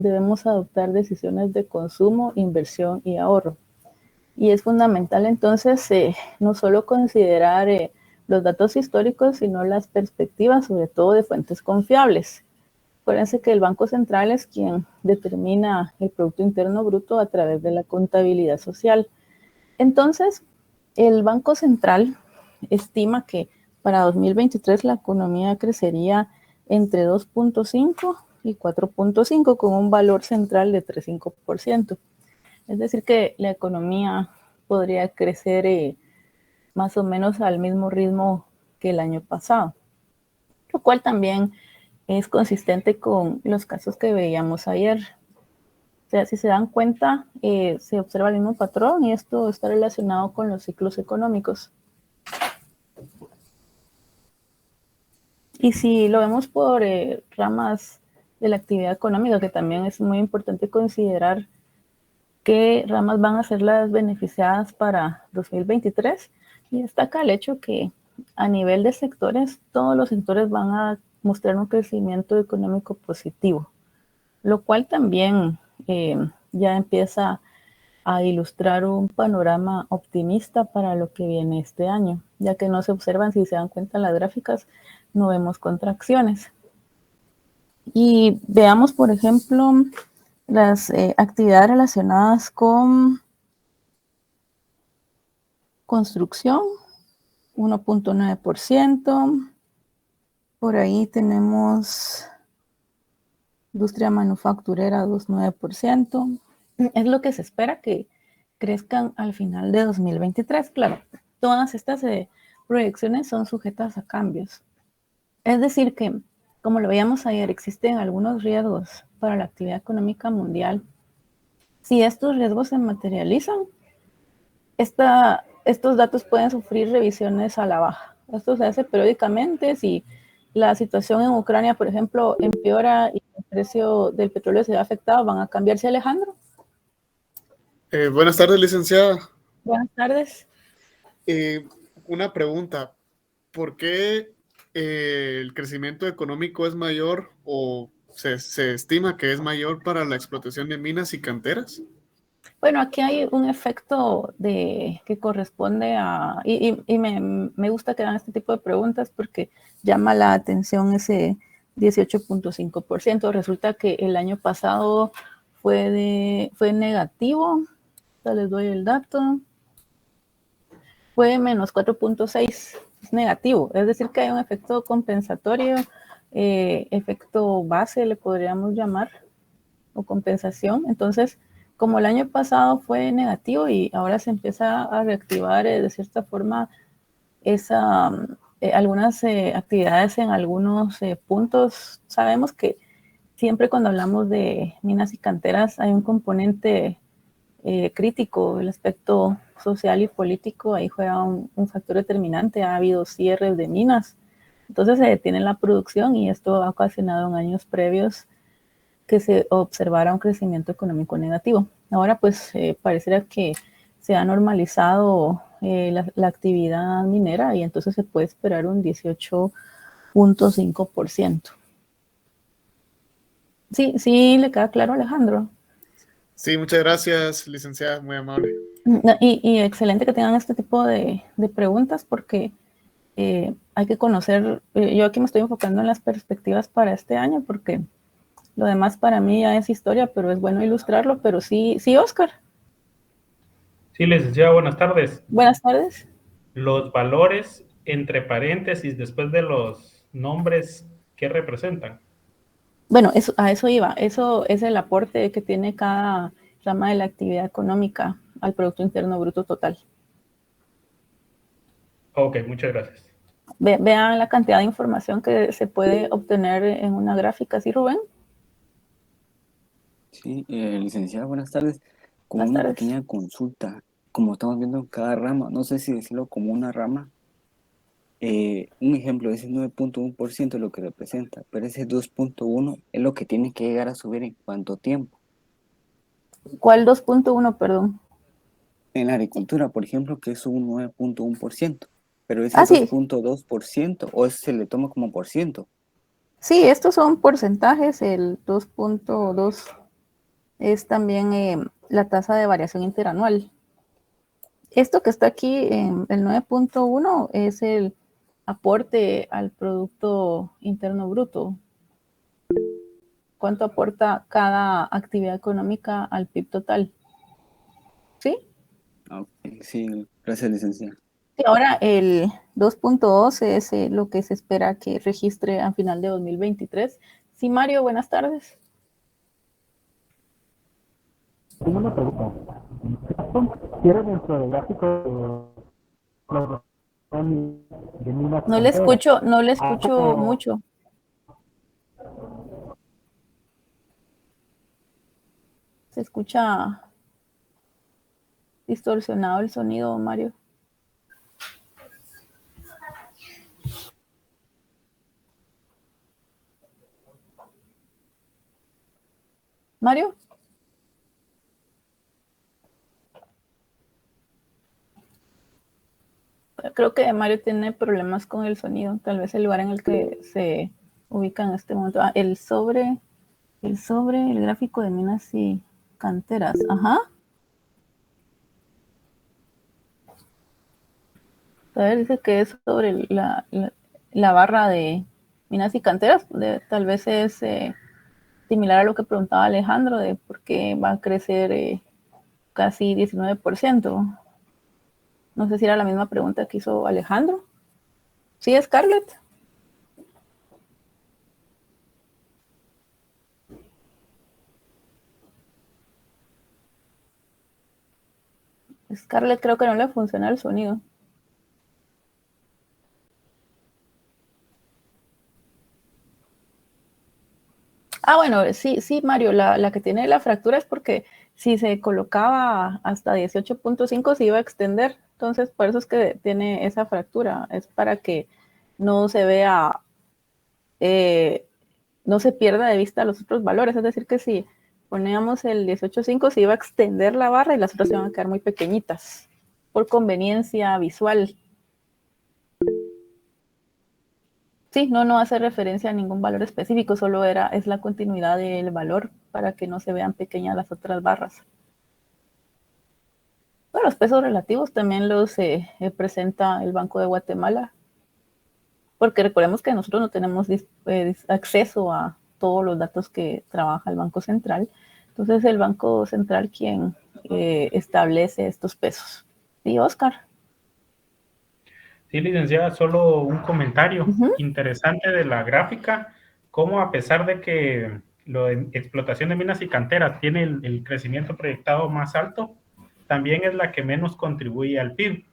debemos adoptar decisiones de consumo, inversión y ahorro. Y es fundamental entonces no solo considerar los datos históricos, sino las perspectivas, sobre todo de fuentes confiables. Acuérdense que el Banco Central es quien determina el Producto Interno Bruto a través de la contabilidad social. Entonces, el Banco Central estima que para 2023 la economía crecería entre 2.5 y 4.5 con un valor central de 3,5%. Es decir, que la economía podría crecer más o menos al mismo ritmo que el año pasado, lo cual también es consistente con los casos que veíamos ayer. O sea, si se dan cuenta, se observa el mismo patrón y esto está relacionado con los ciclos económicos. Y si lo vemos por ramas de la actividad económica, que también es muy importante considerar qué ramas van a ser las beneficiadas para 2023, y destaca el hecho que a nivel de sectores, todos los sectores van a mostrar un crecimiento económico positivo, lo cual también ya empieza a ilustrar un panorama optimista para lo que viene este año, ya que no se observan, si se dan cuenta en las gráficas, no vemos contracciones. Y veamos, por ejemplo, las actividades relacionadas con construcción, 1.9%. Por ahí tenemos industria manufacturera, 2,9%. Es lo que se espera que crezcan al final de 2023. Claro, todas estas proyecciones son sujetas a cambios. Es decir que, como lo veíamos ayer, existen algunos riesgos para la actividad económica mundial. Si estos riesgos se materializan, estos datos pueden sufrir revisiones a la baja. Esto se hace periódicamente. Si la situación en Ucrania, por ejemplo, empeora y el precio del petróleo se ve afectado, ¿van a cambiarse, Alejandro? Buenas tardes, licenciada. Buenas tardes. Una pregunta. ¿Por qué el crecimiento económico es mayor o se estima que es mayor para la explotación de minas y canteras? Bueno, aquí hay un efecto que corresponde a, y me gusta que hagan este tipo de preguntas porque llama la atención ese 18.5%. Resulta que el año pasado fue negativo, ya les doy el dato, fue menos 4.6, es negativo, es decir que hay un efecto compensatorio, efecto base le podríamos llamar, o compensación. Entonces, como el año pasado fue negativo y ahora se empieza a reactivar de cierta forma algunas actividades en algunos puntos, sabemos que siempre cuando hablamos de minas y canteras hay un componente crítico, el aspecto social y político, ahí juega un factor determinante. Ha habido cierres de minas, entonces se detiene la producción y esto ha ocasionado en años previos que se observara un crecimiento económico negativo. Ahora pues pareciera que se ha normalizado la actividad minera y entonces se puede esperar un 18.5%. Sí, sí, le queda claro, Alejandro. Sí, muchas gracias, licenciada, muy amable. Y excelente que tengan este tipo de preguntas porque hay que conocer, yo aquí me estoy enfocando en las perspectivas para este año porque lo demás para mí ya es historia, pero es bueno ilustrarlo. Pero sí, sí, Oscar. Sí, licenciada, buenas tardes. Buenas tardes. Los valores entre paréntesis después de los nombres, ¿qué representan? Bueno, a eso iba. Eso es el aporte que tiene cada rama de la actividad económica al Producto Interno Bruto total. Ok, muchas gracias. Vean la cantidad de información que se puede obtener en una gráfica, ¿sí, Rubén? Sí, licenciada, buenas tardes. Como Buenas una tardes. pequeña consulta, como estamos viendo en cada rama, no sé si decirlo como una rama, un ejemplo, ese 9.1% es lo que representa, pero ese 2.1 es lo que tiene que llegar a subir en cuánto tiempo. ¿Cuál 2.1, perdón? En la agricultura, por ejemplo, que es un 9.1%, pero ese Sí. 2.2% o se le toma como por ciento. Sí, estos son porcentajes, el 2.2 es también la tasa de variación interanual. Esto que está aquí, el 9.1, es el aporte al Producto Interno Bruto. ¿Cuánto aporta cada actividad económica al PIB total? ¿Sí? Okay, sí, gracias, licenciada. Y ahora el 2.2 es lo que se espera que registre a final de 2023. Sí, Mario, buenas tardes. Tengo una pregunta. ¿Quiere dentro del gráfico de minas No le canteras? escucho mucho. Se escucha distorsionado el sonido, Mario. Mario. Creo que Mario tiene problemas con el sonido. Tal vez el lugar en el que se ubica en este momento. Ah, el gráfico de minas y canteras. Ajá. A ver, dice que es sobre la barra de minas y canteras. Tal vez es similar a lo que preguntaba Alejandro de por qué va a crecer casi 19%. No sé si era la misma pregunta que hizo Alejandro. ¿Sí, Scarlett? Scarlett, creo que no le funciona el sonido. Ah, bueno, sí, Mario, la que tiene la fractura es porque si se colocaba hasta 18.5 se iba a extender. Entonces, por eso es que tiene esa fractura. Es para que no se vea, no se pierda de vista los otros valores. Es decir, que si poníamos el 18.5 se iba a extender la barra y las otras se van a quedar muy pequeñitas por conveniencia visual. Sí, no hace referencia a ningún valor específico, solo es la continuidad del valor para que no se vean pequeñas las otras barras. Bueno, los pesos relativos también los presenta el Banco de Guatemala, porque recordemos que nosotros no tenemos acceso a todos los datos que trabaja el Banco Central. Entonces, el Banco Central quien establece estos pesos. ¿Sí, Oscar? Sí, licenciada, solo un comentario interesante de la gráfica, cómo a pesar de que lo de explotación de minas y canteras tiene el crecimiento proyectado más alto, también es la que menos contribuye al PIB.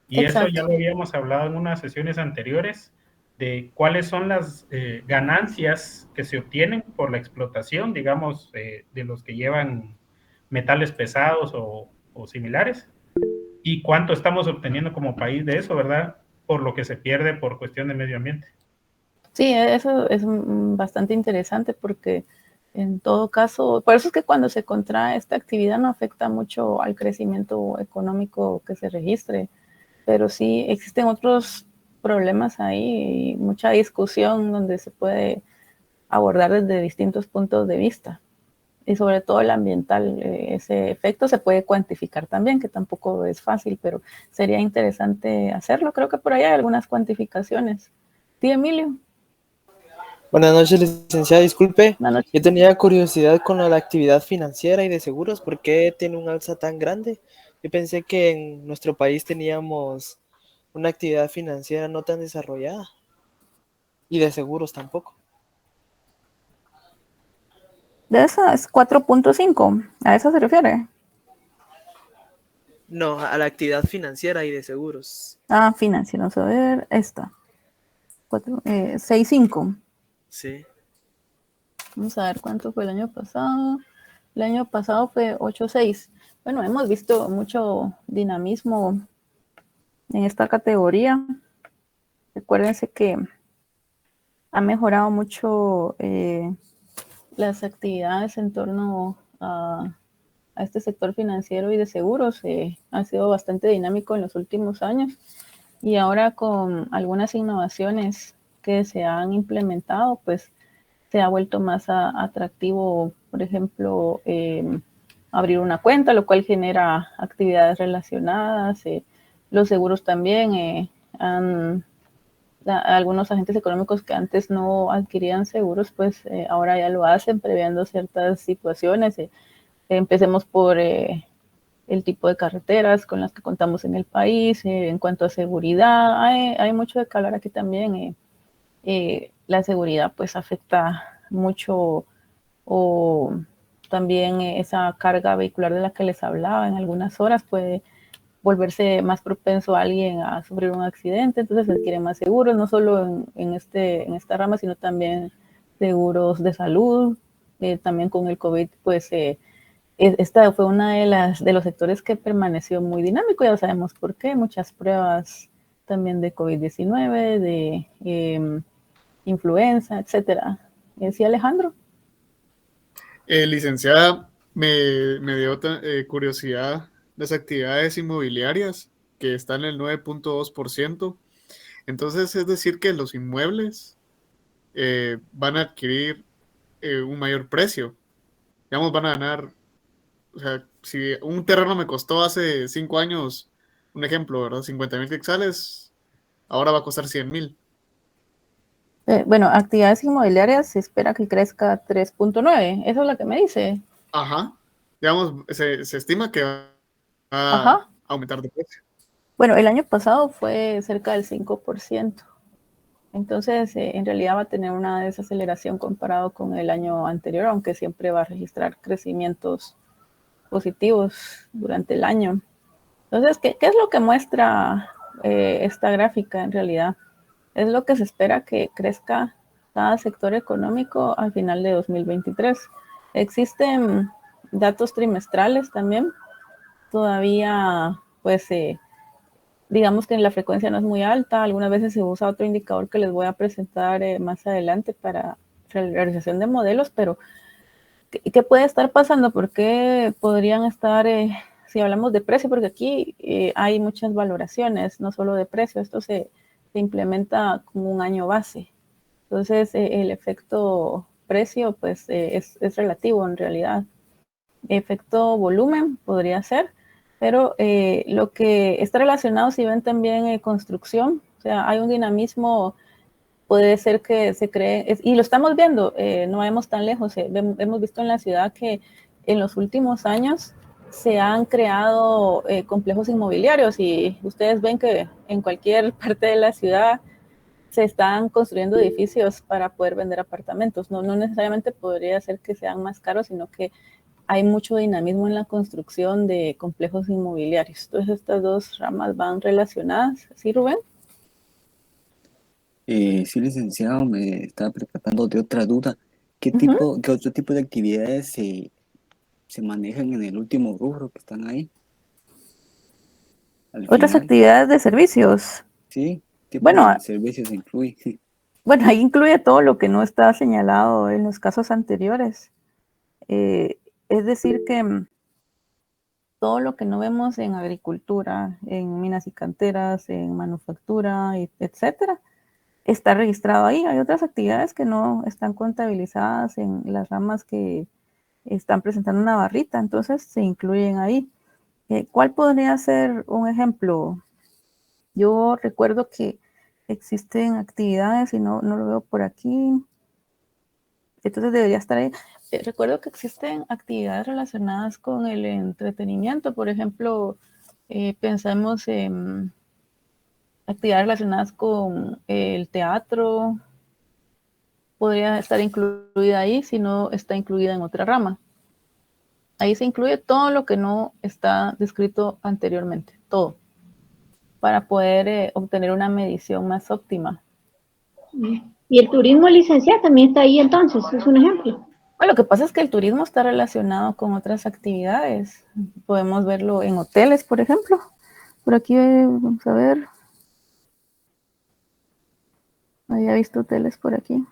Y eso ya lo habíamos hablado en unas sesiones anteriores, de cuáles son las ganancias que se obtienen por la explotación, digamos, de los que llevan metales pesados o similares, y cuánto estamos obteniendo como país de eso, ¿verdad? Por lo que se pierde por cuestión de medio ambiente. Sí, eso es bastante interesante porque en todo caso, por eso es que cuando se contrae esta actividad no afecta mucho al crecimiento económico que se registre, pero sí existen otros problemas ahí y mucha discusión donde se puede abordar desde distintos puntos de vista y sobre todo el ambiental. Ese efecto se puede cuantificar también, que tampoco es fácil, pero sería interesante hacerlo. Creo que por ahí hay algunas cuantificaciones. Sí, Emilio. Buenas noches, licenciada. Disculpe, Buenas noches. yo tenía curiosidad con la actividad financiera y de seguros. ¿Por qué tiene un alza tan grande? Yo pensé que en nuestro país teníamos una actividad financiera no tan desarrollada y de seguros tampoco. De esa es 4.5, ¿a eso se refiere? No, a la actividad financiera y de seguros. Ah, financiera, vamos a ver, esta. 6.5. Sí. Vamos a ver cuánto fue el año pasado. El año pasado fue 8.6. Bueno, hemos visto mucho dinamismo en esta categoría. Recuérdense que ha mejorado mucho las actividades en torno a este sector financiero y de seguros. Ha sido bastante dinámico en los últimos años y ahora con algunas innovaciones que se han implementado, pues se ha vuelto más atractivo, por ejemplo, abrir una cuenta, lo cual genera actividades relacionadas. Los seguros también algunos agentes económicos que antes no adquirían seguros, pues ahora ya lo hacen previendo ciertas situaciones. Empecemos por el tipo de carreteras con las que contamos en el país. En cuanto a seguridad, hay mucho de que hablar aquí también. La seguridad pues afecta mucho, o también esa carga vehicular de la que les hablaba en algunas horas puede volverse más propenso a alguien a sufrir un accidente, entonces se adquieren más seguros, no solo en esta rama, sino también seguros de salud. También con el COVID, pues esta fue una de los sectores que permaneció muy dinámico, ya sabemos por qué, muchas pruebas también de COVID-19, de influenza, etcétera. Sí, Alejandro. Licenciada, me dio curiosidad las actividades inmobiliarias que están en el 9.2%. Entonces, es decir, que los inmuebles van a adquirir un mayor precio. Digamos, van a ganar, o sea, si un terreno me costó hace 5 años, un ejemplo, ¿verdad? 50,000 quetzales, ahora va a costar 100,000. Bueno, actividades inmobiliarias se espera que crezca 3.9, eso es lo que me dice. Ajá. Digamos, se estima que va a Ajá. aumentar de precio. Bueno, el año pasado fue cerca del 5%. Entonces, en realidad va a tener una desaceleración comparado con el año anterior, aunque siempre va a registrar crecimientos positivos durante el año. Entonces, ¿qué es lo que muestra esta gráfica en realidad? Es lo que se espera que crezca cada sector económico al final de 2023. Existen datos trimestrales también. Todavía, pues, digamos que la frecuencia no es muy alta. Algunas veces se usa otro indicador que les voy a presentar más adelante para la realización de modelos, pero ¿qué puede estar pasando? ¿Por qué podrían estar, si hablamos de precio? Porque aquí hay muchas valoraciones, no solo de precio, esto se implementa como un año base. Entonces, el efecto precio, pues, es relativo en realidad. Efecto volumen podría ser, pero lo que está relacionado, si ven también construcción, o sea, hay un dinamismo, puede ser que se cree, y lo estamos viendo, no vamos tan lejos, hemos visto en la ciudad que en los últimos años se han creado complejos inmobiliarios, y ustedes ven que en cualquier parte de la ciudad se están construyendo edificios para poder vender apartamentos. No necesariamente podría ser que sean más caros, sino que hay mucho dinamismo en la construcción de complejos inmobiliarios. Entonces, estas dos ramas van relacionadas. ¿Sí, Rubén? Sí, licenciado, me estaba percatando de otra duda. ¿Qué otro tipo de actividades se manejan en el último rubro que están ahí? Otras Final, actividades de servicios. sí, tipo Bueno, de servicios incluye. bueno, ahí incluye todo lo que no está señalado en los casos anteriores. Es decir, que todo lo que no vemos en agricultura, en minas y canteras, en manufactura, etcétera, está registrado ahí. Hay otras actividades que no están contabilizadas en las ramas que están presentando una barrita, entonces se incluyen ahí. ¿Cuál podría ser un ejemplo? Yo recuerdo que existen actividades y no lo veo por aquí, entonces debería estar ahí. Recuerdo que existen actividades relacionadas con el entretenimiento, por ejemplo, pensamos en actividades relacionadas con el teatro, podría estar incluida ahí si no está incluida en otra rama. Ahí se incluye todo lo que no está descrito anteriormente, todo, para poder obtener una medición más óptima. Y el turismo, licenciado, también está ahí entonces, es un ejemplo. Bueno, lo que pasa es que el turismo está relacionado con otras actividades. Podemos verlo en hoteles, por ejemplo. Por aquí vamos a ver. Había visto hoteles por aquí.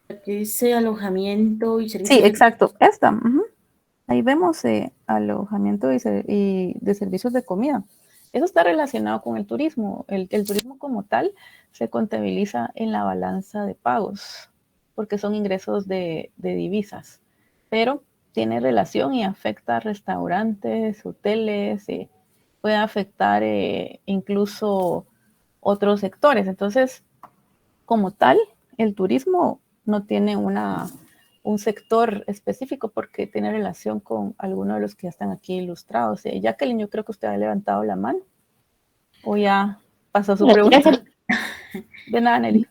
Aquí dice alojamiento y servicios. Sí, exacto. Esta. Ahí vemos alojamiento y de servicios de comida. Eso está relacionado con el turismo. El turismo como tal se contabiliza en la balanza de pagos, porque son ingresos de divisas, pero tiene relación y afecta a restaurantes, hoteles, puede afectar incluso otros sectores. Entonces, como tal, el turismo no tiene un sector específico porque tiene relación con algunos de los que ya están aquí ilustrados. Jacqueline, yo creo que usted ha levantado la mano o ya pasó su pregunta. De nada, Nelly.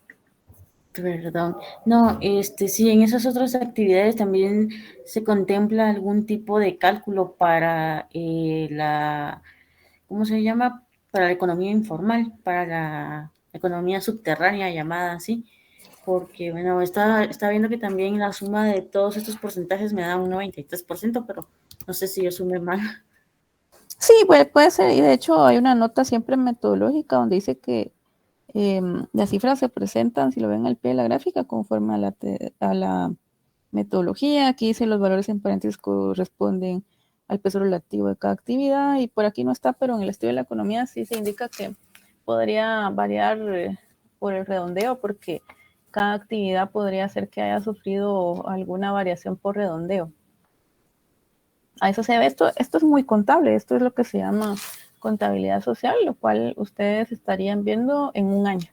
Perdón. No, sí, en esas otras actividades también se contempla algún tipo de cálculo para ¿cómo se llama? Para la economía informal, para la economía subterránea llamada así, porque bueno, está viendo que también la suma de todos estos porcentajes me da un 93%, pero no sé si yo sumé mal. Sí, puede ser, y de hecho hay una nota siempre metodológica donde dice que las cifras se presentan, si lo ven al pie de la gráfica, conforme a la metodología. Aquí dice los valores en paréntesis corresponden al peso relativo de cada actividad, y por aquí no está, pero en el estudio de la economía sí se indica que podría variar por el redondeo, porque cada actividad podría ser que haya sufrido alguna variación por redondeo. A eso se ve, esto es muy contable, esto es lo que se llama contabilidad social, lo cual ustedes estarían viendo en un año.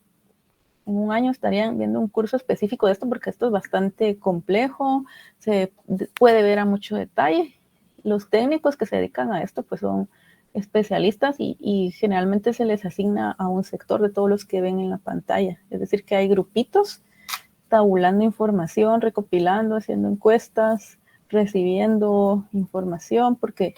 En un año estarían viendo un curso específico de esto porque esto es bastante complejo, se puede ver a mucho detalle. Los técnicos que se dedican a esto pues son especialistas y generalmente se les asigna a un sector de todos los que ven en la pantalla. Es decir, que hay grupitos tabulando información, recopilando, haciendo encuestas, recibiendo información, porque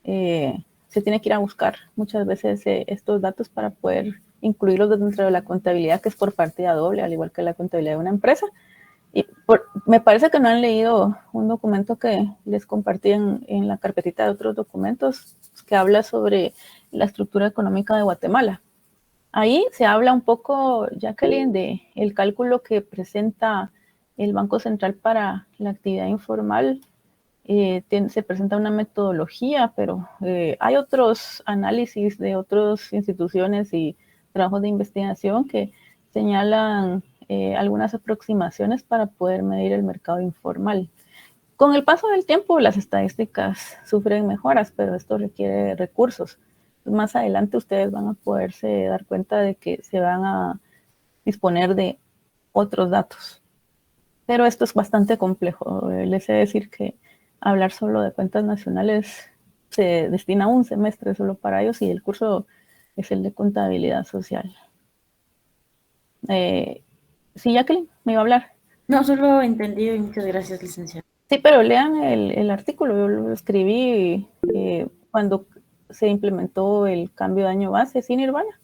se tiene que ir a buscar muchas veces estos datos para poder incluirlos dentro de la contabilidad, que es por partida doble, al igual que la contabilidad de una empresa. Y me parece que no han leído un documento que les compartí en la carpetita de otros documentos que habla sobre la estructura económica de Guatemala. Ahí se habla un poco, Jacqueline, de el cálculo que presenta el Banco Central para la actividad informal. Se presenta una metodología, pero hay otros análisis de otras instituciones y trabajos de investigación que señalan algunas aproximaciones para poder medir el mercado informal. Con el paso del tiempo, las estadísticas sufren mejoras, pero esto requiere recursos. Más adelante ustedes van a poderse dar cuenta de que se van a disponer de otros datos. Pero esto es bastante complejo. Les he de decir que hablar solo de cuentas nacionales se destina un semestre solo para ellos y el curso es el de contabilidad social. Sí, Jacqueline, me iba a hablar. No, solo entendido y muchas gracias, licenciada. Sí, pero lean el artículo. Yo lo escribí cuando se implementó el cambio de año base, ¿sí, Nirvana?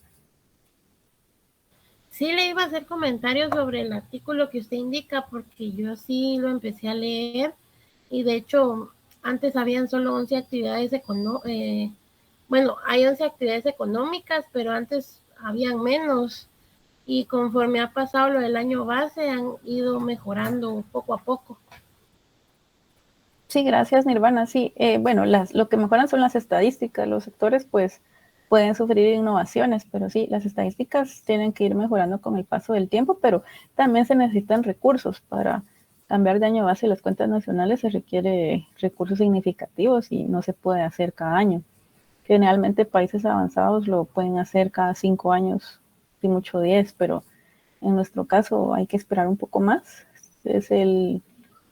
Sí, le iba a hacer comentarios sobre el artículo que usted indica, porque yo sí lo empecé a leer, y de hecho, antes habían solo 11 actividades bueno, hay 11 actividades económicas, pero antes habían menos, y conforme ha pasado lo del año base, han ido mejorando poco a poco. Sí, gracias, Nirvana. Sí, bueno, lo que mejoran son las estadísticas. Los sectores, pues, pueden sufrir innovaciones, pero sí, las estadísticas tienen que ir mejorando con el paso del tiempo, pero también se necesitan recursos para cambiar de año base las cuentas nacionales. Se requiere recursos significativos y no se puede hacer cada año. Generalmente países avanzados lo pueden hacer cada 5 años, y mucho 10, pero en nuestro caso hay que esperar un poco más. Es el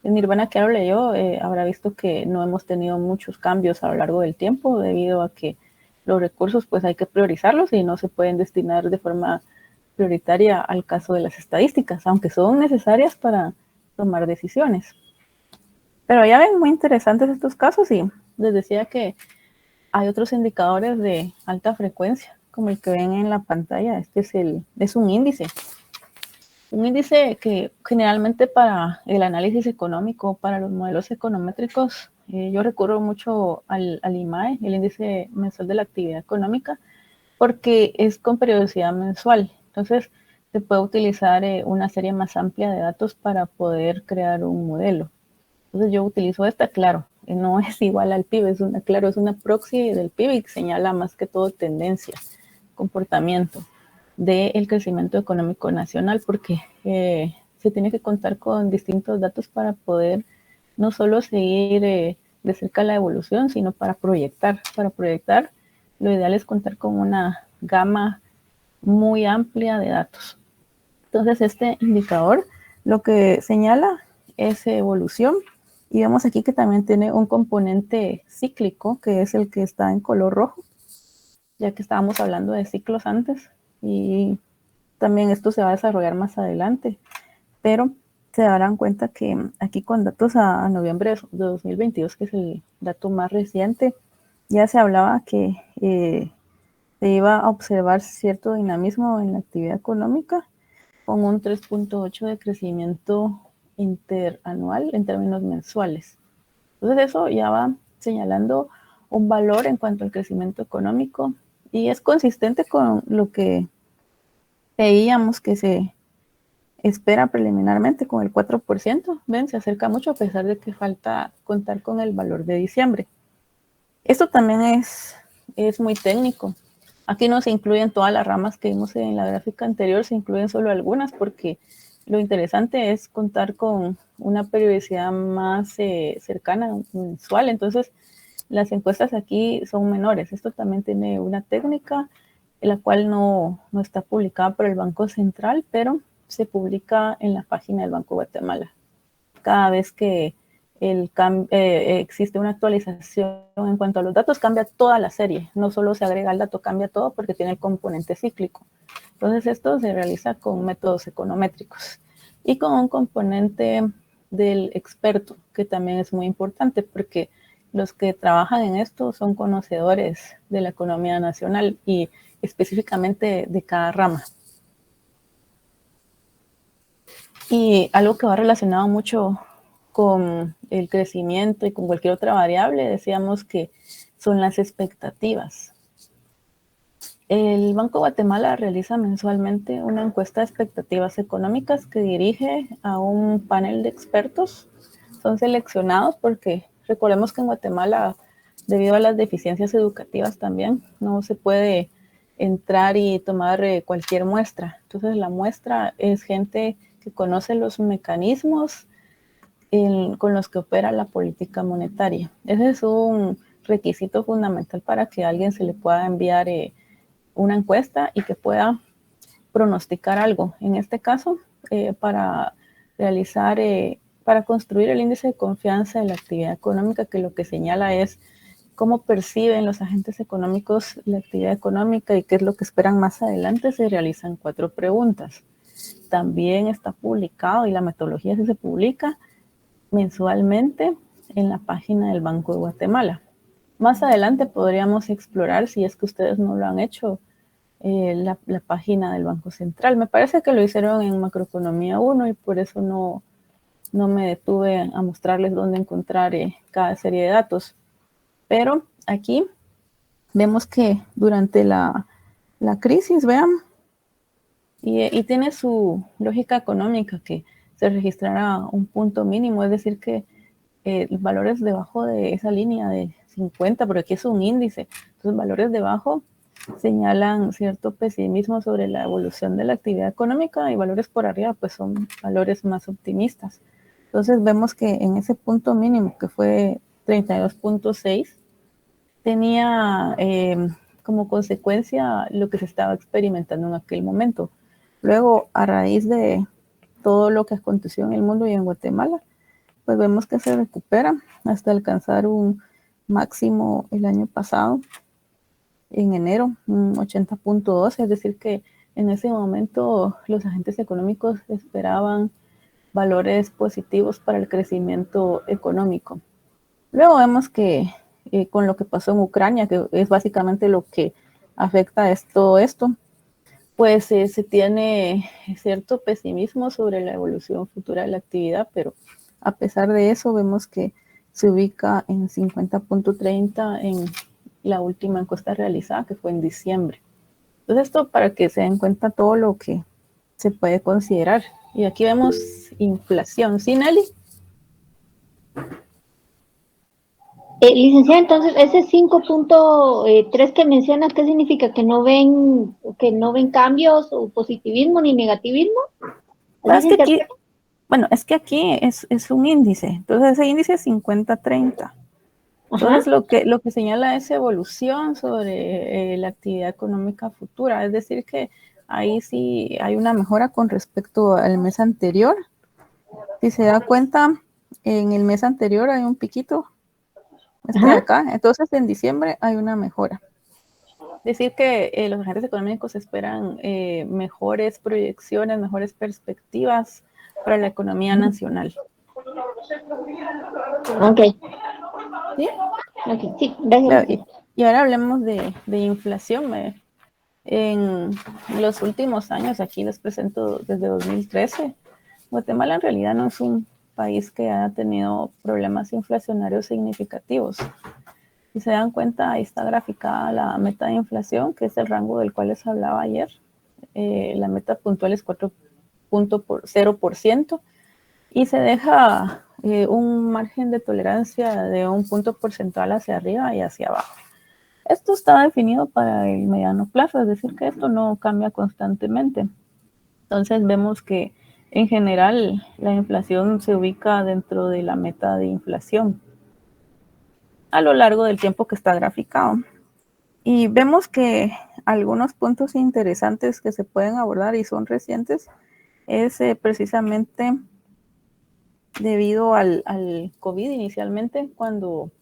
Nirvana que ahora leyó, habrá visto que no hemos tenido muchos cambios a lo largo del tiempo debido a que los recursos pues hay que priorizarlos y no se pueden destinar de forma prioritaria al caso de las estadísticas, aunque son necesarias para tomar decisiones. Pero ya ven, muy interesantes estos casos y les decía que hay otros indicadores de alta frecuencia, como el que ven en la pantalla. Este es un índice. Un índice que generalmente para el análisis económico, para los modelos econométricos, yo recurro mucho al IMAE, el índice mensual de la actividad económica, porque es con periodicidad mensual. Entonces, se puede utilizar una serie más amplia de datos para poder crear un modelo. Entonces, yo utilizo esta, claro. no es igual al PIB, es una proxy del PIB y señala más que todo tendencias, comportamiento del crecimiento económico nacional, porque se tiene que contar con distintos datos para poder no solo seguir de cerca la evolución, sino para proyectar. Para proyectar, lo ideal es contar con una gama muy amplia de datos. Entonces, este indicador lo que señala es evolución, y vemos aquí que también tiene un componente cíclico, que es el que está en color rojo, ya que estábamos hablando de ciclos antes, y también esto se va a desarrollar más adelante, pero se darán cuenta que aquí con datos a noviembre de 2022, que es el dato más reciente, ya se hablaba que se iba a observar cierto dinamismo en la actividad económica, con un 3.8 de crecimiento interanual en términos mensuales. Entonces eso ya va señalando un valor en cuanto al crecimiento económico, y es consistente con lo que veíamos que se espera preliminarmente con el 4%. Ven, se acerca mucho a pesar de que falta contar con el valor de diciembre. Esto también es muy técnico. Aquí no se incluyen todas las ramas que vimos en la gráfica anterior, se incluyen solo algunas, porque lo interesante es contar con una periodicidad más cercana, mensual. Entonces, las encuestas aquí son menores. Esto también tiene una técnica, la cual no está publicada por el Banco Central, pero se publica en la página del Banco de Guatemala. Cada vez que existe una actualización en cuanto a los datos, cambia toda la serie. No solo se agrega el dato, cambia todo porque tiene el componente cíclico. Entonces esto se realiza con métodos econométricos y con un componente del experto, que también es muy importante porque los que trabajan en esto son conocedores de la economía nacional y específicamente de cada rama. Y algo que va relacionado mucho con el crecimiento y con cualquier otra variable, decíamos que son las expectativas. El Banco de Guatemala realiza mensualmente una encuesta de expectativas económicas que dirige a un panel de expertos. Son seleccionados porque recordemos que en Guatemala, debido a las deficiencias educativas también, no se puede entrar y tomar cualquier muestra. Entonces la muestra es gente que conoce los mecanismos con los que opera la política monetaria. Ese es un requisito fundamental para que a alguien se le pueda enviar una encuesta y que pueda pronosticar algo. En este caso, para construir el índice de confianza de la actividad económica, que lo que señala es cómo perciben los agentes económicos la actividad económica y qué es lo que esperan más adelante, se realizan 4 preguntas. También está publicado, y la metodología se publica mensualmente en la página del Banco de Guatemala. Más adelante podríamos explorar, si es que ustedes no lo han hecho, la página del Banco Central. Me parece que lo hicieron en Macroeconomía 1 y por eso no me detuve a mostrarles dónde encontrar cada serie de datos. Pero aquí vemos que durante la crisis, vean, y tiene su lógica económica, que se registrará un punto mínimo, es decir que valores debajo de esa línea de 50, porque aquí es un índice, entonces valores debajo señalan cierto pesimismo sobre la evolución de la actividad económica, y valores por arriba pues son valores más optimistas. Entonces vemos que en ese punto mínimo, que fue 32.6, tenía como consecuencia lo que se estaba experimentando en aquel momento. Luego, a raíz de todo lo que aconteció en el mundo y en Guatemala, pues vemos que se recupera hasta alcanzar un máximo el año pasado, en enero, un 80.2, es decir que en ese momento los agentes económicos esperaban valores positivos para el crecimiento económico. Luego vemos que con lo que pasó en Ucrania, que es básicamente lo que afecta todo esto, pues se tiene cierto pesimismo sobre la evolución futura de la actividad, pero a pesar de eso vemos que se ubica en 50.30 en la última encuesta realizada, que fue en diciembre. Entonces esto para que se den cuenta todo lo que se puede considerar. Y aquí vemos inflación, ¿sí, Nelly? Licenciada, entonces ese 5.3 que mencionas, ¿qué significa? ¿Que no ven cambios o positivismo ni negativismo? Pero ¿Así es se que aquí, interpreta? bueno, es que aquí es un índice, entonces ese índice es 50-30. Entonces lo que señala es evolución sobre la actividad económica futura, es decir que ahí sí hay una mejora con respecto al mes anterior. Si se da cuenta, en el mes anterior hay un piquito, de acá, entonces en diciembre hay una mejora. Decir que los agentes económicos esperan mejores proyecciones, mejores perspectivas para la economía nacional. Ok. ¿Sí? Okay, sí, gracias. Y ahora hablemos de inflación. En los últimos años, aquí les presento desde 2013, Guatemala en realidad no es un país que haya tenido problemas inflacionarios significativos. Si se dan cuenta, ahí está graficada la meta de inflación, que es el rango del cual les hablaba ayer. La meta puntual es 4.0%, y se deja un margen de tolerancia de un punto porcentual hacia arriba y hacia abajo. Esto está definido para el mediano plazo, es decir, que esto no cambia constantemente. Entonces vemos que en general la inflación se ubica dentro de la meta de inflación a lo largo del tiempo que está graficado. Y vemos que algunos puntos interesantes que se pueden abordar y son recientes es precisamente debido al COVID inicialmente, cuando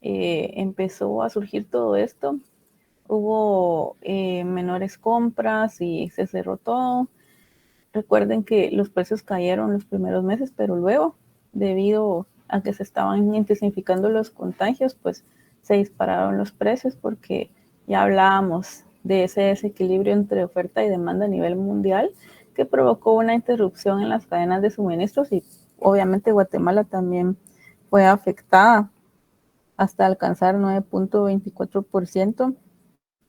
empezó a surgir todo esto, hubo menores compras y se cerró todo. Recuerden que los precios cayeron los primeros meses, pero luego, debido a que se estaban intensificando los contagios, pues se dispararon los precios porque ya hablábamos de ese desequilibrio entre oferta y demanda a nivel mundial que provocó una interrupción en las cadenas de suministros, y obviamente Guatemala también fue afectada hasta alcanzar 9.24%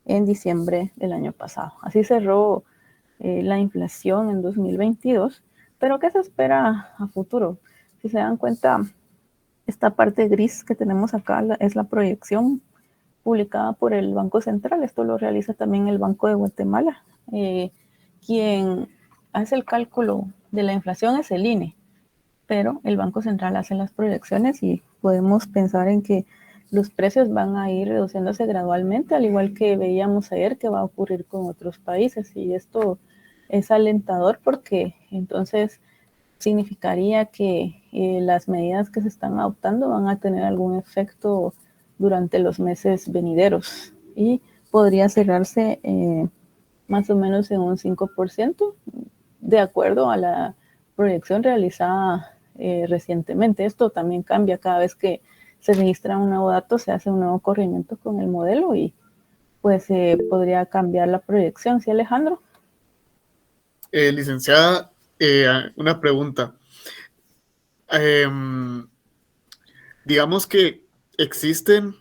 en diciembre del año pasado. Así cerró la inflación en 2022, pero ¿qué se espera a futuro? Si se dan cuenta, esta parte gris que tenemos acá es la proyección publicada por el Banco Central. Esto lo realiza también el Banco de Guatemala. Quien hace el cálculo de la inflación es el INE, pero el Banco Central hace las proyecciones y podemos pensar en que los precios van a ir reduciéndose gradualmente, al igual que veíamos ayer que va a ocurrir con otros países. Y esto es alentador porque entonces significaría que las medidas que se están adoptando van a tener algún efecto durante los meses venideros y podría cerrarse más o menos en un 5%, de acuerdo a la proyección realizada recientemente. Esto también cambia cada vez que se registra un nuevo dato, se hace un nuevo corrimiento con el modelo y pues podría cambiar la proyección. ¿Sí, Alejandro? Licenciada, una pregunta. Digamos que existen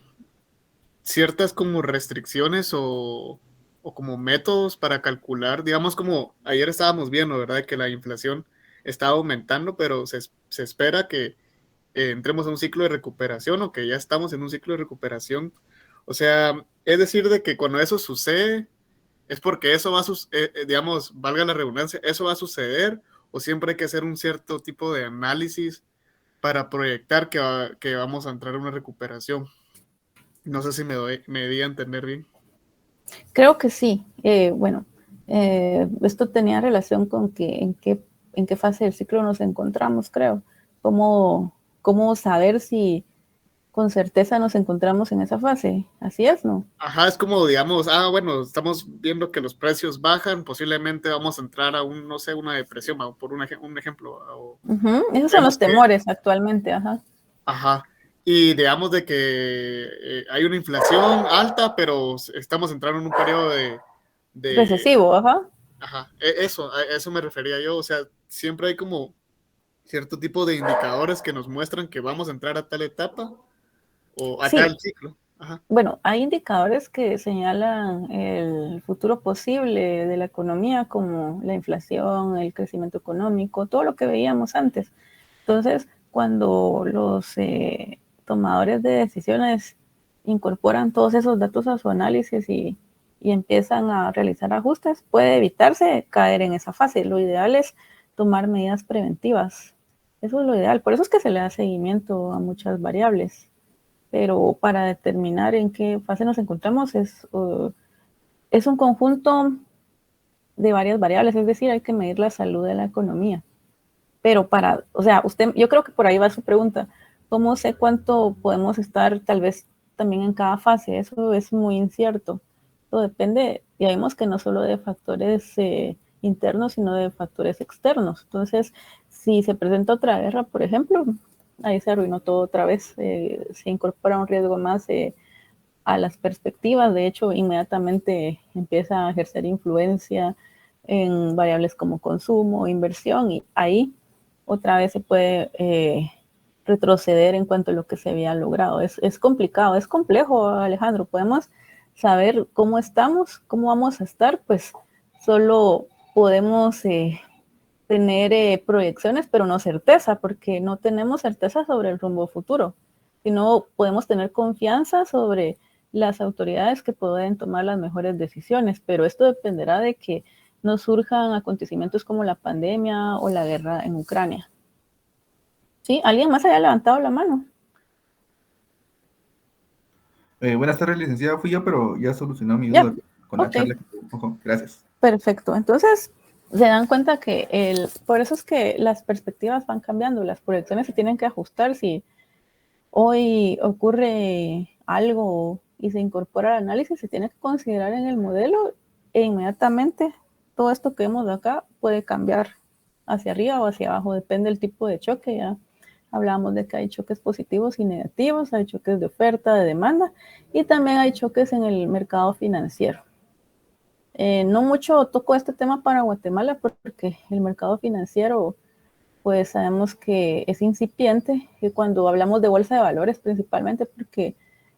ciertas como restricciones o como métodos para calcular, digamos como ayer estábamos viendo, ¿verdad? Que la inflación está aumentando, pero se espera que entremos a un ciclo de recuperación o que ya estamos en un ciclo de recuperación. O sea, es decir, de que cuando eso sucede, es porque eso va a suceder, digamos, valga la redundancia, eso va a suceder, o siempre hay que hacer un cierto tipo de análisis para proyectar que vamos a entrar en una recuperación. No sé si me di a entender bien. Creo que sí. Bueno, esto tenía relación con en qué fase del ciclo nos encontramos, creo. ¿Cómo saber si con certeza nos encontramos en esa fase? Así es, ¿no? Ajá, es como, digamos, bueno, estamos viendo que los precios bajan, posiblemente vamos a entrar a no sé, una depresión, por un ejemplo. Esos son los temores actualmente, ajá. Ajá. Y digamos de que hay una inflación alta, pero estamos entrando en un periodo de recesivo, ajá. Ajá, a eso me refería yo. O sea, siempre hay como cierto tipo de indicadores que nos muestran que vamos a entrar a tal etapa o a tal ciclo. Ajá. Bueno, hay indicadores que señalan el futuro posible de la economía, como la inflación, el crecimiento económico, todo lo que veíamos antes. Entonces, cuando los tomadores de decisiones incorporan todos esos datos a su análisis y empiezan a realizar ajustes, puede evitarse caer en esa fase. Lo ideal es tomar medidas preventivas. Eso es lo ideal. Por eso es que se le da seguimiento a muchas variables. Pero para determinar en qué fase nos encontramos es un conjunto de varias variables, es decir, hay que medir la salud de la economía. Pero yo creo que por ahí va su pregunta. ¿Cómo sé cuánto podemos estar tal vez también en cada fase? Eso es muy incierto. Todo depende, ya vimos que no solo de factores internos, sino de factores externos. Entonces, si se presenta otra guerra, por ejemplo, ahí se arruinó todo otra vez, se incorpora un riesgo más a las perspectivas. De hecho, inmediatamente empieza a ejercer influencia en variables como consumo, inversión, y ahí otra vez se puede retroceder en cuanto a lo que se había logrado. Es complicado, es complejo, Alejandro. Podemos saber cómo estamos, cómo vamos a estar, pues solo podemos tener proyecciones, pero no certeza, porque no tenemos certeza sobre el rumbo futuro, sino podemos tener confianza sobre las autoridades que pueden tomar las mejores decisiones, pero esto dependerá de que no surjan acontecimientos como la pandemia o la guerra en Ucrania. ¿Sí? ¿Alguien más haya levantado la mano? Buenas tardes, licenciada. Fui yo, pero ya solucionó mi duda con la charla. Gracias. Perfecto. Entonces, se dan cuenta que por eso es que las perspectivas van cambiando, las proyecciones se tienen que ajustar. Si hoy ocurre algo y se incorpora al análisis, se tiene que considerar en el modelo e inmediatamente todo esto que vemos acá puede cambiar hacia arriba o hacia abajo, depende del tipo de choque. Ya hablamos de que hay choques positivos y negativos, hay choques de oferta, de demanda, y también hay choques en el mercado financiero. No mucho toco este tema para Guatemala porque el mercado financiero, pues sabemos que es incipiente, y cuando hablamos de bolsa de valores principalmente, porque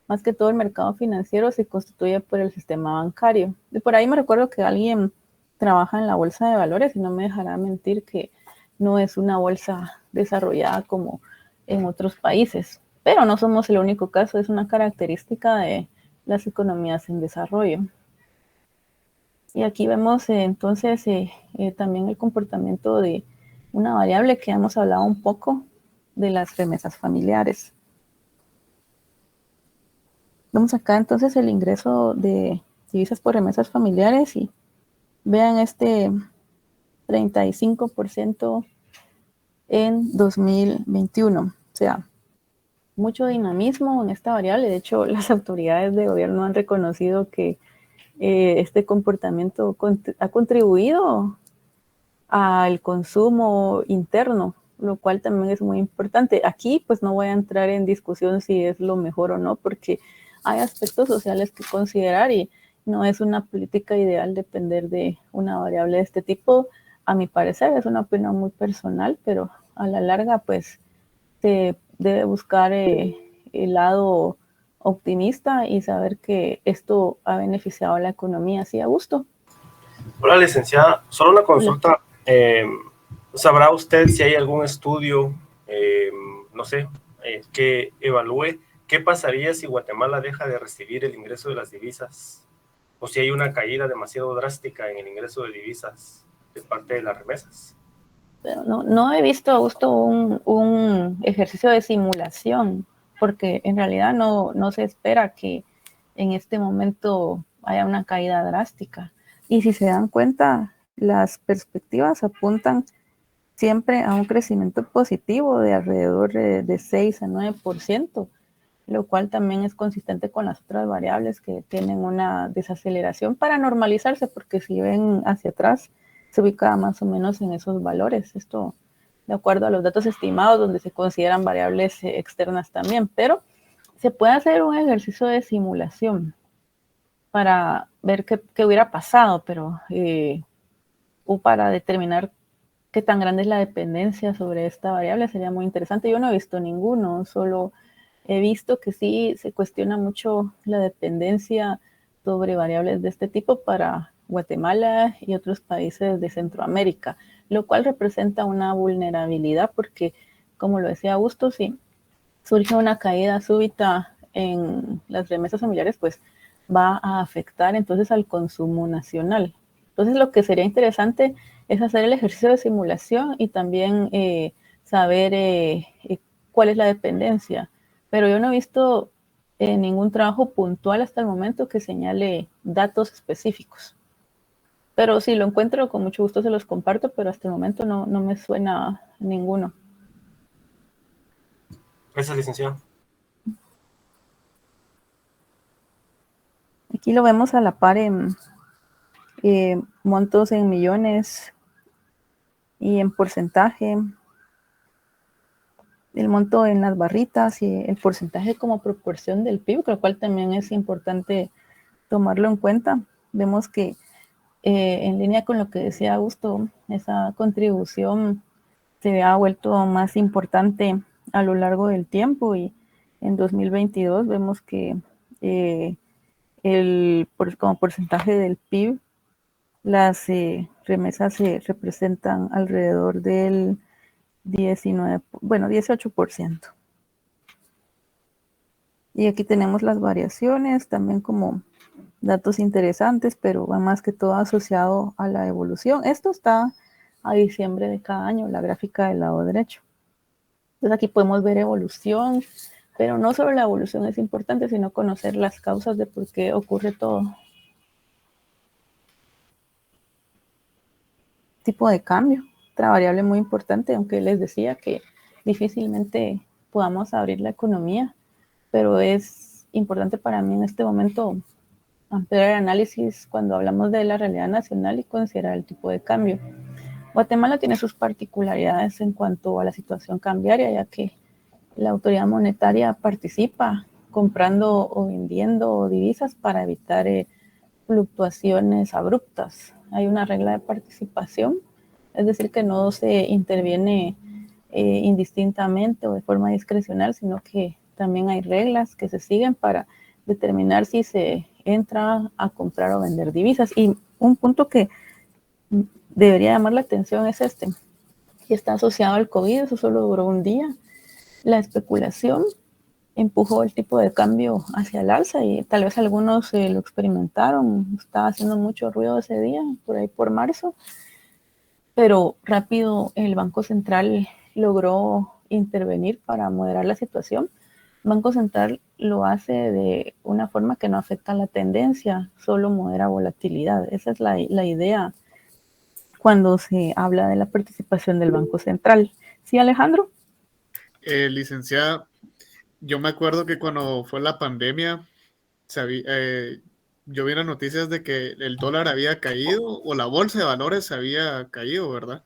más que todo el mercado financiero se constituye por el sistema bancario. Y por ahí me recuerdo que alguien trabaja en la bolsa de valores y no me dejará mentir que no es una bolsa desarrollada como en otros países, pero no somos el único caso, es una característica de las economías en desarrollo. Y aquí vemos entonces también el comportamiento de una variable que hemos hablado un poco, de las remesas familiares. Vemos acá entonces el ingreso de divisas por remesas familiares y vean este 35% en 2021. O sea, mucho dinamismo en esta variable. De hecho, las autoridades de gobierno han reconocido que este comportamiento ha contribuido al consumo interno, lo cual también es muy importante. Aquí pues no voy a entrar en discusión si es lo mejor o no, porque hay aspectos sociales que considerar y no es una política ideal depender de una variable de este tipo. A mi parecer es una opinión muy personal, pero a la larga pues se debe buscar el lado optimista y saber que esto ha beneficiado a la economía así a gusto. Hola, licenciada. Solo una consulta. ¿Sabrá usted si hay algún estudio, no sé, que evalúe qué pasaría si Guatemala deja de recibir el ingreso de las divisas? O si hay una caída demasiado drástica en el ingreso de divisas de parte de las remesas. Pero no he visto justo un ejercicio de simulación, porque en realidad no se espera que en este momento haya una caída drástica. Y si se dan cuenta, las perspectivas apuntan siempre a un crecimiento positivo de alrededor de 6 a 9%, lo cual también es consistente con las otras variables que tienen una desaceleración para normalizarse, porque si ven hacia atrás, se ubica más o menos en esos valores. Esto de acuerdo a los datos estimados, donde se consideran variables externas también, pero se puede hacer un ejercicio de simulación para ver qué hubiera pasado, pero o para determinar qué tan grande es la dependencia sobre esta variable sería muy interesante. Yo no he visto ninguno, solo he visto que sí se cuestiona mucho la dependencia sobre variables de este tipo para Guatemala y otros países de Centroamérica, lo cual representa una vulnerabilidad porque, como lo decía Augusto, si surge una caída súbita en las remesas familiares, pues va a afectar entonces al consumo nacional. Entonces lo que sería interesante es hacer el ejercicio de simulación y también saber cuál es la dependencia. Pero yo no he visto ningún trabajo puntual hasta el momento que señale datos específicos. Pero si lo encuentro, con mucho gusto se los comparto, pero hasta el momento no me suena ninguno. Gracias, licenciado. Aquí lo vemos a la par en montos en millones y en porcentaje. El monto en las barritas y el porcentaje como proporción del PIB, lo cual también es importante tomarlo en cuenta. Vemos que en línea con lo que decía Augusto, esa contribución se ha vuelto más importante a lo largo del tiempo y en 2022 vemos que como porcentaje del PIB, las remesas se representan alrededor del 18%. Y aquí tenemos las variaciones, también como datos interesantes, pero va más que todo asociado a la evolución. Esto está a diciembre de cada año, la gráfica del lado derecho. Entonces aquí podemos ver evolución, pero no solo la evolución es importante, sino conocer las causas de por qué ocurre todo. Tipo de cambio, otra variable muy importante, aunque les decía que difícilmente podamos abrir la economía, pero es importante para mí en este momento ampliar el análisis cuando hablamos de la realidad nacional y considerar el tipo de cambio. Guatemala tiene sus particularidades en cuanto a la situación cambiaria, ya que la autoridad monetaria participa comprando o vendiendo divisas para evitar fluctuaciones abruptas. Hay una regla de participación, es decir, que no se interviene indistintamente o de forma discrecional, sino que también hay reglas que se siguen para determinar si se entra a comprar o vender divisas. Y un punto que debería llamar la atención es este, que está asociado al COVID, eso solo duró un día. La especulación empujó el tipo de cambio hacia el alza y tal vez algunos lo experimentaron, estaba haciendo mucho ruido ese día, por ahí por marzo, pero rápido el Banco Central logró intervenir para moderar la situación. El Banco Central lo hace de una forma que no afecta la tendencia, solo modera volatilidad. Esa es la idea cuando se habla de la participación del Banco Central. ¿Sí, Alejandro? Licenciada, yo me acuerdo que cuando fue la pandemia, yo vi las noticias de que el dólar había caído o la bolsa de valores había caído, ¿verdad?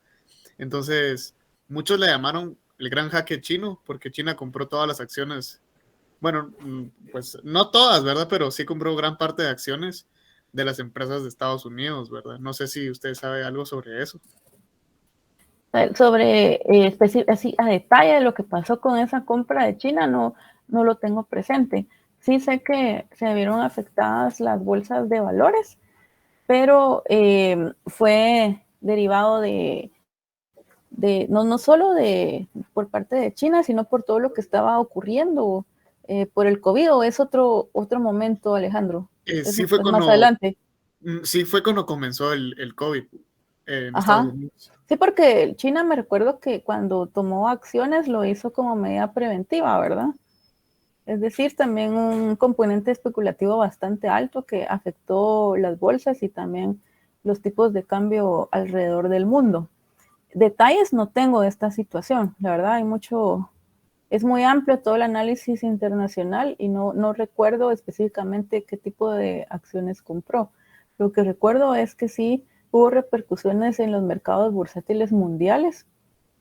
Entonces, muchos le llamaron el gran jaque chino porque China compró todas las acciones. Bueno, pues no todas, ¿verdad? Pero sí compró gran parte de acciones de las empresas de Estados Unidos, ¿verdad? No sé si usted sabe algo sobre eso. Sobre así a detalle de lo que pasó con esa compra de China, no lo tengo presente. Sí sé que se vieron afectadas las bolsas de valores, pero fue derivado de no solo por parte de China, sino por todo lo que estaba ocurriendo por el COVID, o es otro momento, Alejandro. Sí fue más adelante. Sí fue cuando comenzó el COVID en Ajá. Estados Unidos. Sí, porque China me recuerdo que cuando tomó acciones lo hizo como medida preventiva, ¿verdad? Es decir, también un componente especulativo bastante alto que afectó las bolsas y también los tipos de cambio alrededor del mundo. Detalles no tengo de esta situación, la verdad, es muy amplio todo el análisis internacional y no recuerdo específicamente qué tipo de acciones compró. Lo que recuerdo es que sí hubo repercusiones en los mercados bursátiles mundiales,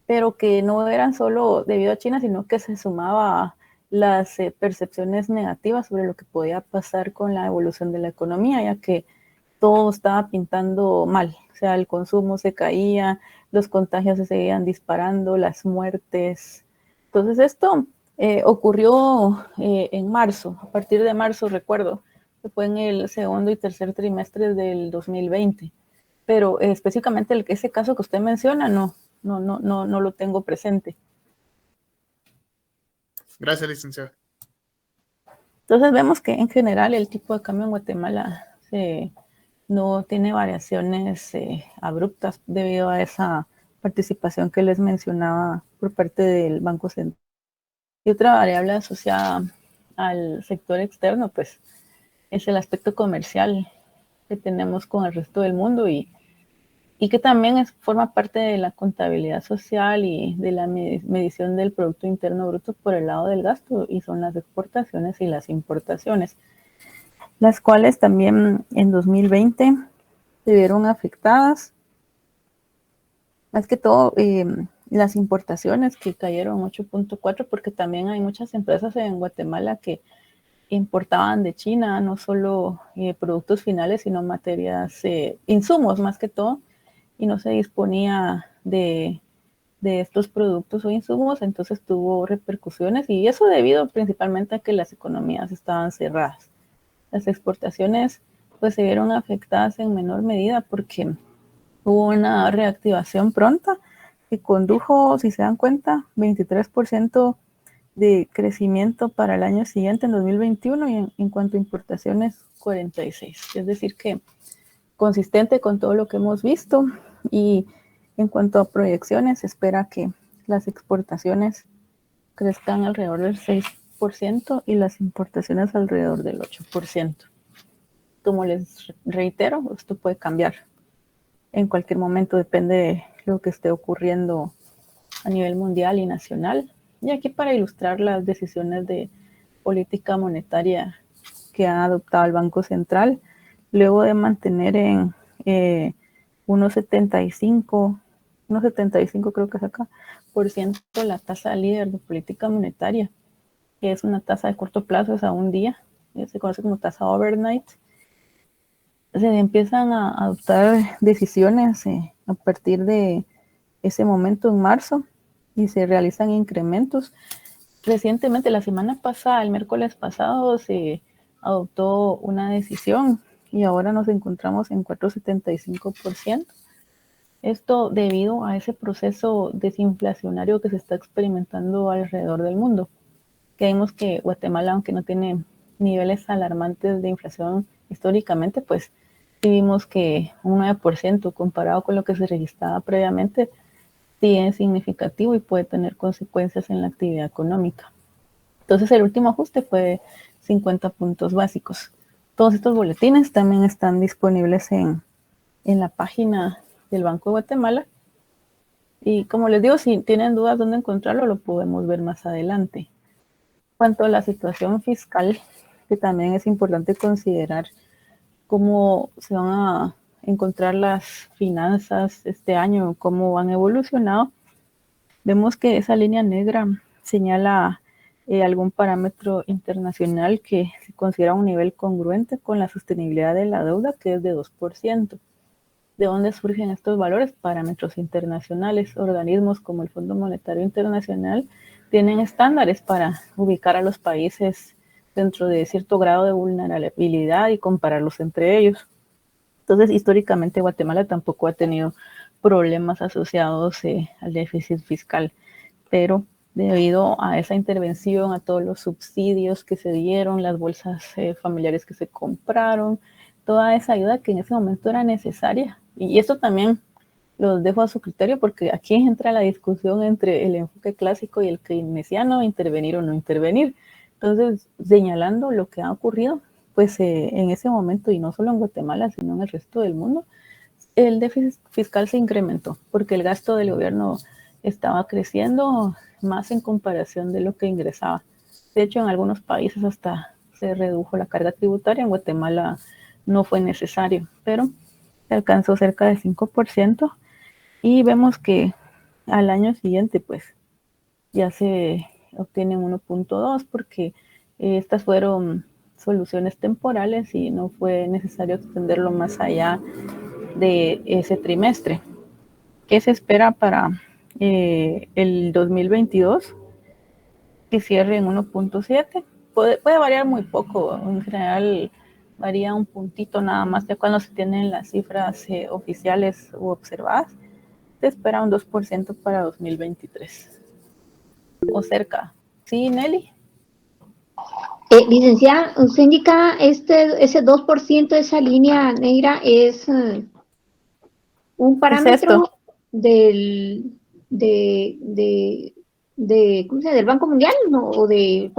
pero que no eran solo debido a China, sino que se sumaba a las percepciones negativas sobre lo que podía pasar con la evolución de la economía, ya que todo estaba pintando mal. O sea, el consumo se caía, los contagios se seguían disparando, las muertes. Entonces esto ocurrió en marzo, a partir de marzo recuerdo, que fue en el segundo y tercer trimestre del 2020. Pero específicamente ese caso que usted menciona, no lo tengo presente. Gracias, licenciada. Entonces vemos que en general el tipo de cambio en Guatemala no tiene variaciones abruptas debido a esa participación que les mencionaba por parte del Banco Central. Y otra variable asociada al sector externo, pues, es el aspecto comercial que tenemos con el resto del mundo y que también forma parte de la contabilidad social y de la medición del Producto Interno Bruto por el lado del gasto, y son las exportaciones y las importaciones, las cuales también en 2020 se vieron afectadas, más que todo las importaciones, que cayeron 8.4, porque también hay muchas empresas en Guatemala que importaban de China no solo productos finales, sino materias, insumos más que todo, y no se disponía de estos productos o insumos, entonces tuvo repercusiones, y eso debido principalmente a que las economías estaban cerradas. Las exportaciones pues se vieron afectadas en menor medida porque hubo una reactivación pronta que condujo, si se dan cuenta, 23% de crecimiento para el año siguiente, en 2021, y en cuanto a importaciones, 46%. Es decir que consistente con todo lo que hemos visto, y en cuanto a proyecciones, se espera que las exportaciones crezcan alrededor del 6% y las importaciones alrededor del 8%. Como les reitero, esto puede cambiar en cualquier momento, depende de lo que esté ocurriendo a nivel mundial y nacional. Y aquí, para ilustrar las decisiones de política monetaria que ha adoptado el Banco Central, luego de mantener en 1.75 creo que es acá, por ciento la tasa líder de política monetaria, que es una tasa de corto plazo, es a un día, se conoce como tasa overnight. Se empiezan a adoptar decisiones a partir de ese momento en marzo, y se realizan incrementos. Recientemente, la semana pasada, el miércoles pasado, se adoptó una decisión y ahora nos encontramos en 4.75%. Esto debido a ese proceso desinflacionario que se está experimentando alrededor del mundo. Creemos que Guatemala, aunque no tiene niveles alarmantes de inflación históricamente, pues vimos que un 9% comparado con lo que se registraba previamente sí es significativo y puede tener consecuencias en la actividad económica. Entonces, el último ajuste fue de 50 puntos básicos. Todos estos boletines también están disponibles en la página del Banco de Guatemala. Y como les digo, si tienen dudas dónde encontrarlo, lo podemos ver más adelante. En cuanto a la situación fiscal, que también es importante considerar cómo se van a encontrar las finanzas este año, cómo han evolucionado, vemos que esa línea negra señala algún parámetro internacional que se considera un nivel congruente con la sostenibilidad de la deuda, que es de 2%. ¿De dónde surgen estos valores? Parámetros internacionales. Organismos como el Fondo Monetario Internacional tienen estándares para ubicar a los países dentro de cierto grado de vulnerabilidad y compararlos entre ellos. Entonces, históricamente, Guatemala tampoco ha tenido problemas asociados al déficit fiscal, pero debido a esa intervención, a todos los subsidios que se dieron, las bolsas familiares que se compraron, toda esa ayuda que en ese momento era necesaria. Y esto también los dejo a su criterio, porque aquí entra la discusión entre el enfoque clásico y el keynesiano, intervenir o no intervenir. Entonces, señalando lo que ha ocurrido, pues en ese momento, y no solo en Guatemala, sino en el resto del mundo, el déficit fiscal se incrementó, porque el gasto del gobierno estaba creciendo más en comparación de lo que ingresaba. De hecho, en algunos países hasta se redujo la carga tributaria. En Guatemala no fue necesario, pero se alcanzó cerca del 5%, y vemos que al año siguiente pues ya se obtienen 1.2, porque estas fueron soluciones temporales y no fue necesario extenderlo más allá de ese trimestre. ¿Qué se espera para el 2022? Que cierre en 1.7. Puede variar muy poco, en general varía un puntito nada más de cuando se tienen las cifras oficiales u observadas. Se espera un 2% para 2023. O cerca. ¿Sí, Nelly? Licenciada, usted indica ese 2% de esa línea negra es un parámetro ¿cómo se llama? ¿Del Banco Mundial? ¿No? ¿O de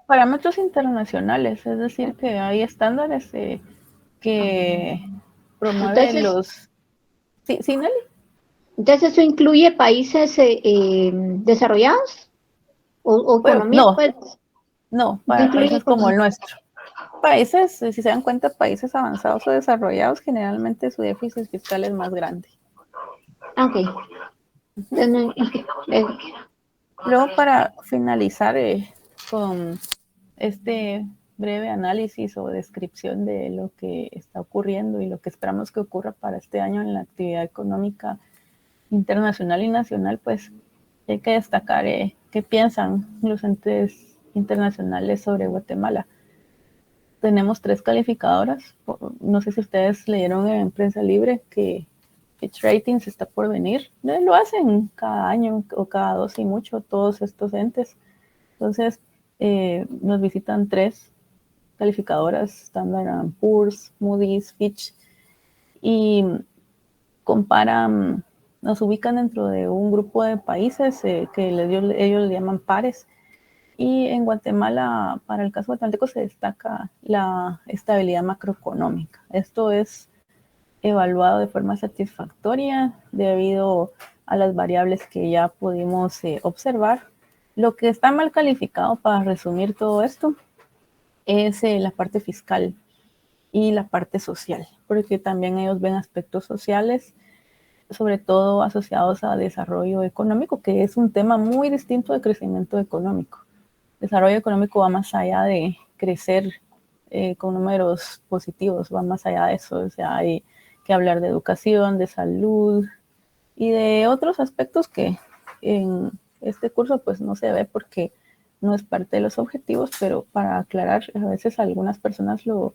parámetros internacionales? Es decir, que hay estándares que promueven los... ¿Sí, Nelly? Entonces, ¿eso incluye países desarrollados? ¿O economías? No, pues, no, para países como el nuestro. Países, si se dan cuenta, países avanzados o desarrollados, generalmente su déficit fiscal es más grande. Ok. Luego, para finalizar con este breve análisis o descripción de lo que está ocurriendo y lo que esperamos que ocurra para este año en la actividad económica internacional y nacional, pues hay que destacar qué piensan los entes internacionales sobre Guatemala. Tenemos 3 calificadoras. No sé si ustedes leyeron en Prensa Libre que Fitch Ratings está por venir. Lo hacen cada año o cada 2 y mucho todos estos entes. Entonces, nos visitan 3 calificadoras, Standard & Poor's, Moody's, Fitch, y comparan, nos ubican dentro de un grupo de países que ellos le llaman pares. Y en Guatemala, para el caso guatemalteco, se destaca la estabilidad macroeconómica. Esto es evaluado de forma satisfactoria debido a las variables que ya pudimos observar. Lo que está mal calificado, para resumir todo esto, es la parte fiscal y la parte social, porque también ellos ven aspectos sociales, sobre todo asociados a desarrollo económico, que es un tema muy distinto de crecimiento económico. Desarrollo económico va más allá de crecer con números positivos, va más allá de eso. O sea, hay que hablar de educación, de salud y de otros aspectos que en este curso pues no se ve porque no es parte de los objetivos, pero para aclarar, a veces algunas personas lo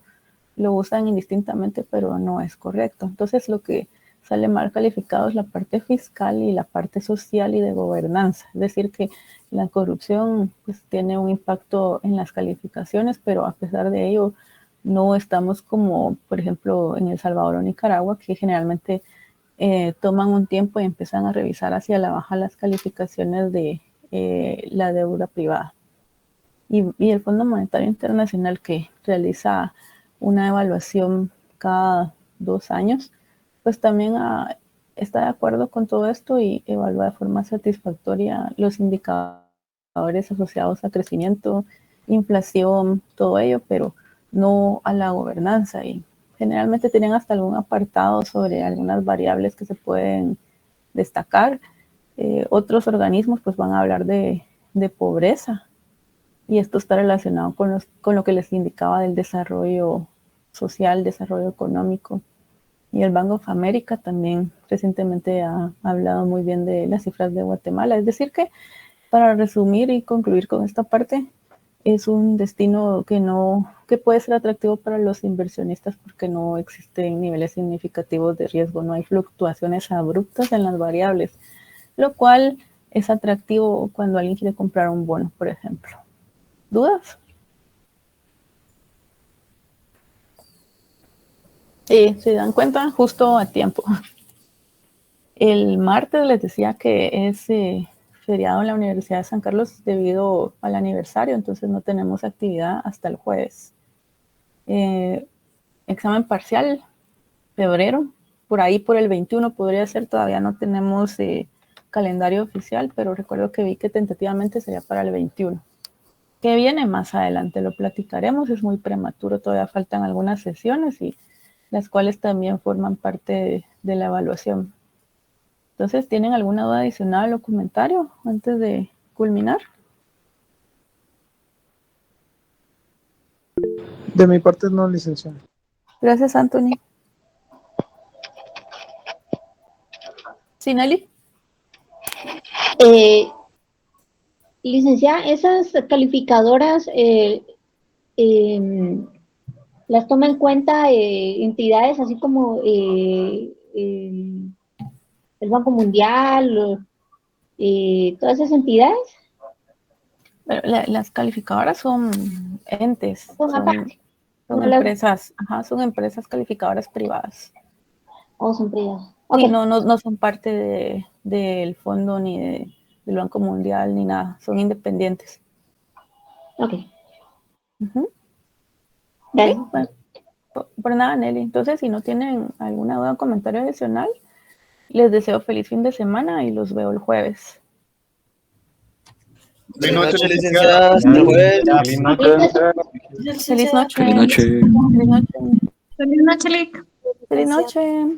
usan indistintamente, pero no es correcto. Entonces, lo que sale mal calificado es la parte fiscal y la parte social y de gobernanza. Es decir, que la corrupción pues, tiene un impacto en las calificaciones, pero a pesar de ello no estamos como, por ejemplo, en El Salvador o Nicaragua, que generalmente toman un tiempo y empiezan a revisar hacia la baja las calificaciones de la deuda privada. Y el Fondo Monetario Internacional, que realiza una evaluación cada 2 años, pues también está de acuerdo con todo esto y evalúa de forma satisfactoria los indicadores asociados a crecimiento, inflación, todo ello, pero no a la gobernanza. Y generalmente tienen hasta algún apartado sobre algunas variables que se pueden destacar. Otros organismos pues van a hablar de pobreza, y esto está relacionado con lo que les indicaba del desarrollo social, desarrollo económico. Y el Bank of America también recientemente ha hablado muy bien de las cifras de Guatemala. Es decir que, para resumir y concluir con esta parte, es un destino que puede ser atractivo para los inversionistas porque no existen niveles significativos de riesgo, no hay fluctuaciones abruptas en las variables, lo cual es atractivo cuando alguien quiere comprar un bono, por ejemplo. ¿Dudas? Se dan cuenta justo a tiempo. El martes les decía que es feriado en la Universidad de San Carlos debido al aniversario, entonces no tenemos actividad hasta el jueves. Examen parcial, febrero, por ahí por el 21 podría ser, todavía no tenemos calendario oficial, pero recuerdo que vi que tentativamente sería para el 21. ¿Qué viene más adelante? Lo platicaremos, es muy prematuro, todavía faltan algunas sesiones y las cuales también forman parte de la evaluación. Entonces, ¿tienen alguna duda adicional o comentario antes de culminar? De mi parte no, licenciado. Gracias, Anthony. ¿Sí, Nelly? Licenciada, esas calificadoras las toma en cuenta entidades así como el Banco Mundial, todas esas entidades. Pero las calificadoras son entes, son empresas, son empresas calificadoras privadas. Son privadas. Okay. Sí, no son parte del fondo ni del Banco Mundial ni nada, son independientes. Ok. Sí, bueno, por nada, Nelly. Entonces, si no tienen alguna duda o comentario adicional, les deseo feliz fin de semana y los veo el jueves. Feliz noche, licenciada. Hasta el jueves. Feliz noche. Feliz noche. Feliz noche. Feliz noche, Lick. Feliz noche.